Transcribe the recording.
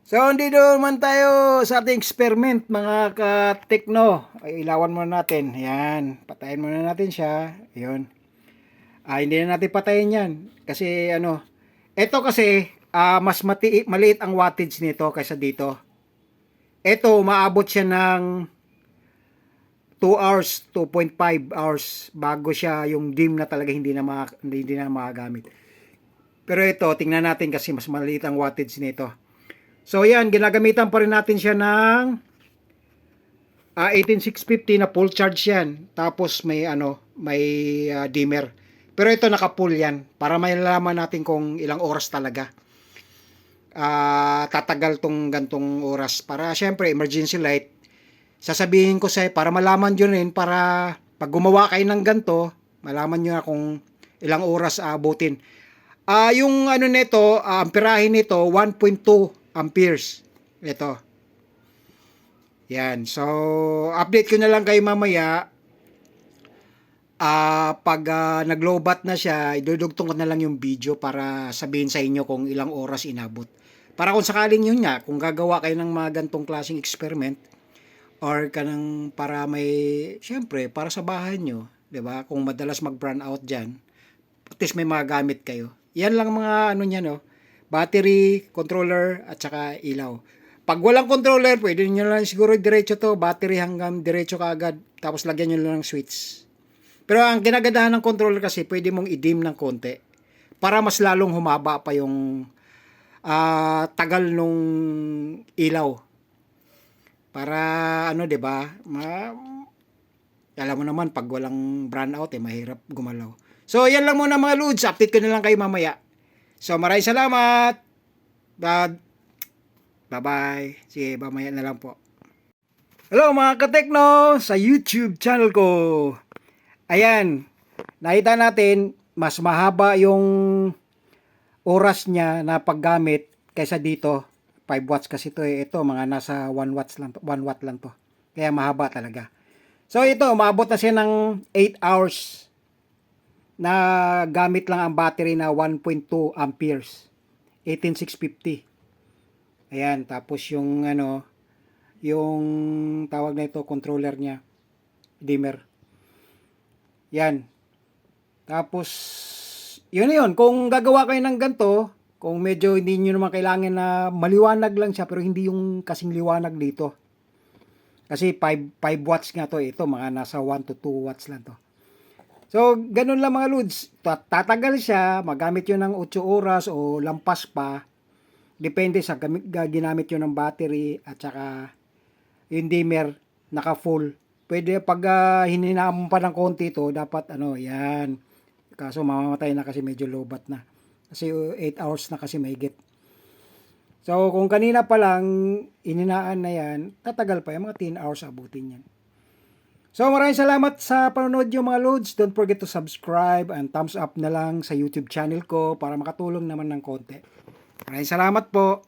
So, dito naman tayo sa ating experiment, mga ka-tekno. Ay, ilawan muna natin. Yan. Patayin muna natin siya. Yun. Hindi na natin patayin yan. Kasi, ito kasi, mas maliit ang wattage nito kaysa dito. Ito, maabot siya ng 2 hours, 2.5 hours bago siya yung dim na talaga hindi na magagamit. Pero ito, tingnan natin kasi mas maliit ang wattage nito. So yan, ginagamitan pa rin natin siya ng 18650 na full charge yan. Tapos may dimmer. Pero ito naka-full yan para malalaman natin kung ilang oras talaga. Tatagal tong gantong oras para syempre emergency light. Sasabihin ko sa para malaman nyo rin para pag gumawa kayo ng ganto, malaman nyo na kung ilang oras abutin. Yung nito, amperahe nito 1.2 amperes. Ito. Yan. So, update ko na lang kayo mamaya. Pag nag-lowbat na siya, idudugtong ko na lang yung video para sabihin sa inyo kung ilang oras inabot. Para kung sakaling yun nga, kung gagawa kayo ng mga gantong klaseng experiment, or kanang para may, syempre, para sa bahay nyo, 'di ba? Kung madalas mag-brown out diyan, at least may magamit kayo. Yan lang mga niya, no? Battery, controller, at saka ilaw. Pag walang controller, pwede nyo lang siguro diretso to, battery hanggang diretso kaagad, tapos lagyan nyo lang ng switch. Pero ang ginagadahan ng controller kasi, pwede mong i-dim ng konti, para mas lalong humaba pa yung tagal nung ilaw. Para, 'di ba? Alam mo naman, pag walang brownout, mahirap gumalaw. So, yan lang muna mga Lods. Update ko na lang kayo mamaya. So, maraming salamat. Bye-bye. Sige, mamaya na lang po. Hello mga katekno sa YouTube channel ko. Ayan, nakita natin, mas mahaba yung oras niya na paggamit kaysa dito. 5 watts kasi ito eh. Ito, mga nasa 1 watts lang to, 1 watt lang to. Kaya mahaba talaga. So, ito, maabot na siya ng 8 hours na gamit lang ang battery na 1.2 amperes. 18650. Ayan, tapos yung yung tawag na ito, controller niya, dimmer. Yan. Tapos, yun. Kung gagawa kayo ng ganito, kung medyo hindi nyo naman kailangan na maliwanag lang siya, pero hindi yung kasing liwanag dito. Kasi 5 watts nga to. Ito, mga nasa 1 to 2 watts lang to. So, ganun lang mga Lods. Tatagal siya, magamit yun ng 8 oras o lampas pa. Depende sa ginamit yun ng battery at saka yung dimmer, naka-full. Pwede pag hininaan mo pa ng konti ito, dapat yan. Kaso mamamatay na kasi medyo lowbat na. Kasi 8 hours na kasi mahigit. So, kung kanina pa lang, ininaan na yan, tatagal pa yan, mga 10 hours abutin yan. So, maraming salamat sa panonood nyo mga Lods. Don't forget to subscribe and thumbs up na lang sa YouTube channel ko para makatulong naman ng konti. Maraming salamat po.